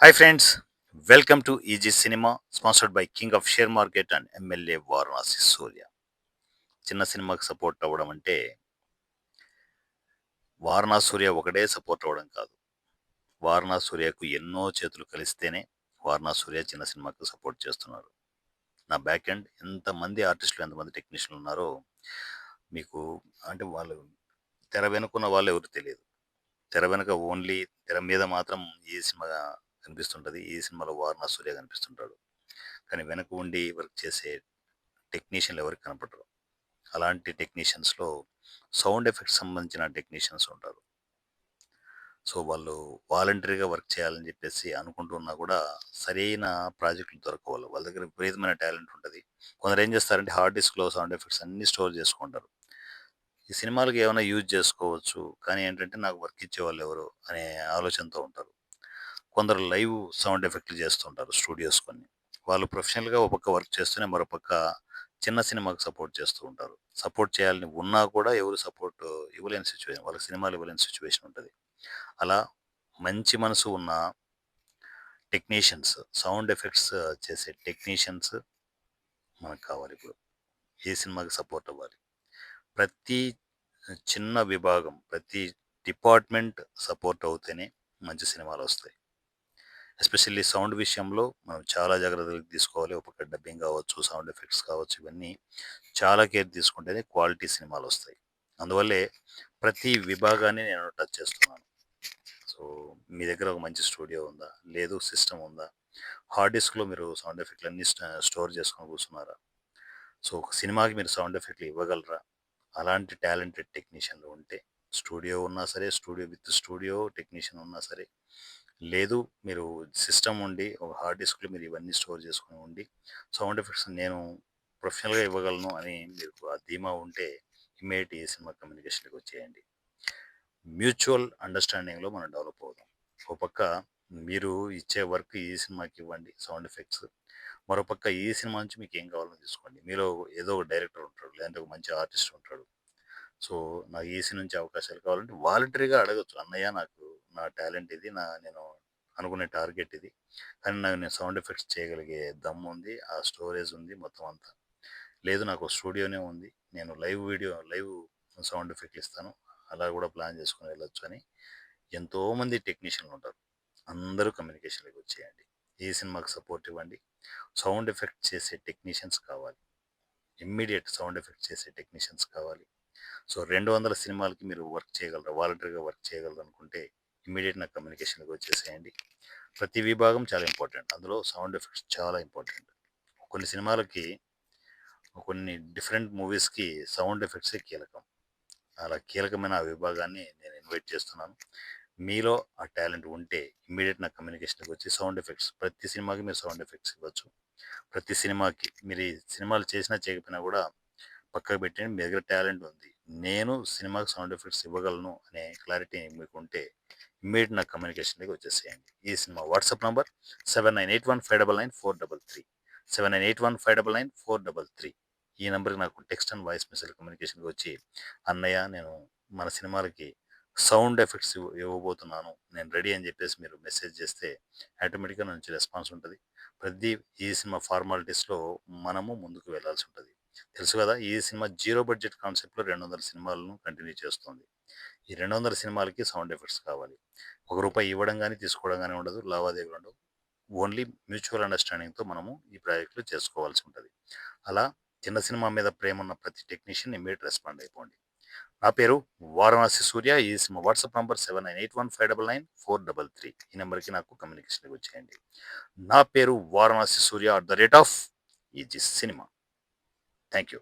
Hi friends, welcome to EG Cinema, sponsored by King of Share Market and MLA Varanasi సూర్య. చిన్న సినిమాకి support అవ్వడం అంటే వారణాసి సూర్య ఒకటే సపోర్ట్ అవ్వడం కాదు. వారణాసి సూర్యకు ఎన్నో చేతులు కలిస్తేనే వారణాసి సూర్య చిన్న సినిమాకు సపోర్ట్ చేస్తున్నారు. నా బ్యాక్ ఎండ్ ఎంతమంది ఆర్టిస్టులు, ఎంతమంది టెక్నీషియన్లు ఉన్నారో మీకు అంటే వాళ్ళు తెర వెనుకున్న వాళ్ళు ఎవరు తెలియదు. తెర వెనుక ఓన్లీ తెర మీద మాత్రం ఈ సినిమా కనిపిస్తుంటది. ఈ సినిమాలో వారణాసి సూర్య కనిపిస్తుంటాడు. కానీ వెనక ఉండి వర్క్ చేసే టెక్నీషియన్లు ఎవరికి కనపడరు. అలాంటి టెక్నీషియన్స్‌లో సౌండ్ ఎఫెక్ట్స్ సంబంధించిన టెక్నీషియన్స్ ఉంటారు. సో, వాళ్ళు వాలంటరీగా వర్క్ చేయాలని చెప్పేసి అనుకుంటున్నా కూడా సరైన ప్రాజెక్టులు దొరకవు. వాళ్ళ దగ్గర విపరీతమైన టాలెంట్ ఉంటది. కొందరు ఏం చేస్తారంటే హార్డ్ డిస్క్‌లో సౌండ్ ఎఫెక్ట్స్ అన్నీ స్టోర్ చేసుకుంటారు. ఈ సినిమాలకి ఏమైనా యూజ్ చేసుకోవచ్చు. కానీ ఏంటంటే నాకు వర్క్ ఇచ్చేవాళ్ళు ఎవరు అనే ఆలోచనతో ఉంటారు. కొందరు లైవ్ సౌండ్ ఎఫెక్ట్‌లు చేస్తుంటారు స్టూడియోస్ కొన్ని. వాళ్ళు ప్రొఫెషనల్‌గా ఒక పక్క వర్క్ చేస్తూనే మరోపక్క చిన్న సినిమాకి సపోర్ట్ చేస్తూ ఉంటారు. సపోర్ట్ చేయాలని ఉన్నా కూడా ఎవరు సపోర్ట్ ఇవ్వలేని సిట్యుయేషన్. వాళ్ళకి సినిమాలు ఇవ్వలేని సిట్యుయేషన్ ఉంటది. అలా మంచి మనసు ఉన్న టెక్నీషియన్స్, సౌండ్ ఎఫెక్ట్స్ చేసే టెక్నీషియన్స్ మనకు కావాలిప్పుడు. ఏ సినిమాకి సపోర్ట్ అవ్వాలి. ప్రతి చిన్న విభాగం, ప్రతి డిపార్ట్‌మెంట్ సపోర్ట్ అవుతేనే మంచి సినిమాలొస్తాయి. ఎస్పెషల్లీ సౌండ్ విషయంలో మనం చాలా జాగ్రత్తలు తీసుకోవాలి. ఒక పక్క డబ్బింగ్ కావచ్చు, సౌండ్ ఎఫెక్ట్స్ కావచ్చు, ఇవన్నీ చాలా కేర్ తీసుకుంటేనే క్వాలిటీ సినిమాలొస్తాయి. అందువల్లే ప్రతి విభాగాన్ని నేను టచ్ చేస్తున్నాను. సో, మీ దగ్గర ఒక మంచి స్టూడియో ఉందా? లేదు సిస్టమ్ ఉందా? హార్డ్ డిస్క్‌లో మీరు సౌండ్ ఎఫెక్ట్‌లన్నీ స్టోర్ చేసుకొని కూర్చున్నారా? సో, ఒక సినిమాకి మీరు సౌండ్ ఎఫెక్ట్‌లు ఇవ్వగలరా? అలాంటి టాలెంటెడ్ టెక్నీషియన్‌లు ఉంటే స్టూడియో ఉన్నా సరే, స్టూడియో టెక్నీషియన్ ఉన్నా సరే, లేదు మీరు సిస్టమ్ ఉండి, ఒక హార్డ్ డిస్క్‌లో మీరు ఇవన్నీ స్టోర్ చేసుకొని ఉండి, సౌండ్ ఎఫెక్ట్స్ నేను ప్రొఫెషనల్‌గా ఇవ్వగలను అని మీకు ఆ ధీమా ఉంటే ఇమ్మీడియేట్ ఈ సినిమా కమ్యూనికేషన్‌లోకి వచ్చేయండి. మ్యూచువల్ అండర్‌స్టాండింగ్‌లో మనం డెవలప్ అవుదాం. ఒక పక్క మీరు ఇచ్చే వర్క్ ఈ సినిమాకి ఇవ్వండి సౌండ్ ఎఫెక్ట్స్. మరోపక్క ఈ సినిమా నుంచి మీకేం కావాలో తీసుకోండి. మీలో ఏదో ఒక డైరెక్టర్ ఉంటాడు. లేదంటే ఒక మంచి ఆర్టిస్ట్ ఉంటాడు. సో, నాకు ఈసీ నుంచి అవకాశాలు కావాలంటే వాలంటరీగా అడగొచ్చు. అన్నయ్య నాకు నా టాలెంట్ ఇది. నేను అనుకునే టార్గెట్ ఇది. కానీ నేను సౌండ్ ఎఫెక్ట్స్ చేయగలిగే దమ్ముంది. ఆ స్టోరేజ్ ఉంది మొత్తం అంతా. లేదు నాకు స్టూడియోనే ఉంది. నేను లైవ్ సౌండ్ ఎఫెక్ట్‌లు ఇస్తాను. అలా కూడా ప్లాన్ చేసుకొని వెళ్ళొచ్చు అని ఎంతోమంది టెక్నీషియన్‌లు ఉంటారు. అందరూ కమ్యూనికేషన్‌లోకి వచ్చేయండి. ఈ సినిమాకి సపోర్ట్ ఇవ్వండి. సౌండ్ ఎఫెక్ట్ చేసే టెక్నీషియన్స్ కావాలి. ఇమ్మీడియేట్ సౌండ్ ఎఫెక్ట్ చేసే టెక్నీషియన్స్ కావాలి. సో 200 సినిమాలకి మీరు వర్క్ చేయగలరా? వాలంటరీగా వర్క్ చేయగలరనుకుంటే ఇమ్మీడియేట్ నాకు కమ్యూనికేషన్‌లోకి వచ్చేసేయండి. ప్రతి విభాగం చాలా ఇంపార్టెంట్. అందులో సౌండ్ ఎఫెక్ట్స్ చాలా ఇంపార్టెంట్. కొన్ని సినిమాలకి, కొన్ని డిఫరెంట్ మూవీస్‌కి సౌండ్ ఎఫెక్ట్సే కీలకం. అలా కీలకమైన ఆ విభాగాన్ని నేను ఇన్వైట్ చేస్తున్నాను. మీలో ఆ టాలెంట్ ఉంటే ఇమ్మీడియేట్ నాకు కమ్యూనికేషన్‌లోకి వచ్చి సౌండ్ ఎఫెక్ట్స్ ప్రతి సినిమాకి మీరు సౌండ్ ఎఫెక్ట్స్ ఇవ్వచ్చు. ప్రతి సినిమాకి మీరు ఈ సినిమాలు చేసినా చేయకపోయినా కూడా పక్కకు పెట్టండి. మీ దగ్గర టాలెంట్ ఉంది. నేను సినిమాకి సౌండ్ ఎఫెక్ట్స్ ఇవ్వగలను అనే క్లారిటీ మీకుంటే ఇమ్మీడియేట్ నాకు కమ్యూనికేషన్‌లోకి వచ్చేసేయండి. ఈ సినిమా వాట్సాప్ నంబర్ 7981599433 7981599433 ఈ నంబర్‌కి నాకు టెక్స్ట్ అండ్ వాయిస్ మెసేజ్ కమ్యూనికేషన్‌కి వచ్చి అన్నయ్య నేను మన సినిమాలకి సౌండ్ ఎఫెక్ట్స్ ఇవ్వబోతున్నాను. నేను రెడీ అని చెప్పేసి మీరు మెసేజ్ చేస్తే ఆటోమేటిక్‌గా నా నుంచి రెస్పాన్స్ ఉంటది. ప్రతి ఈ సినిమా ఫార్మాలిటీస్‌లో మనము ముందుకు వెళ్ళాల్సి ఉంటది. తెలుసు కదా! ఈ సినిమా జీరో బడ్జెట్ కాన్సెప్ట్‌లో 200 సినిమాలను కంటిన్యూ చేస్తోంది. ఈ 200 సినిమాలకి సౌండ్ ఎఫెక్ట్స్ కావాలి. రూ. 1 ఇవ్వడం గాని, తీసుకోవడం గాని ఉండదు. లావాదేవీలు ఉండవు. ఓన్లీ మ్యూచువల్ అండర్‌స్టాండింగ్‌తో మనము ఈ ప్రాజెక్ట్‌లు చేసుకోవాల్సి ఉంటది. అలా చిన్న సినిమా మీద ప్రేమ ఉన్న ప్రతి టెక్నీషియన్ ఇమ్మీడియేట్ రెస్పాండ్ అయిపోండి. నా పేరు వారణాసి సూర్య. ఈ సినిమా వాట్సాప్ నంబర్ 7981599433 ఈ నంబర్‌కి నాకు కమ్యూనికేషన్‌లోకి వచ్చేయండి. నా పేరు వారణాసి సూర్య @ ఈజీ సినిమా. Thank you.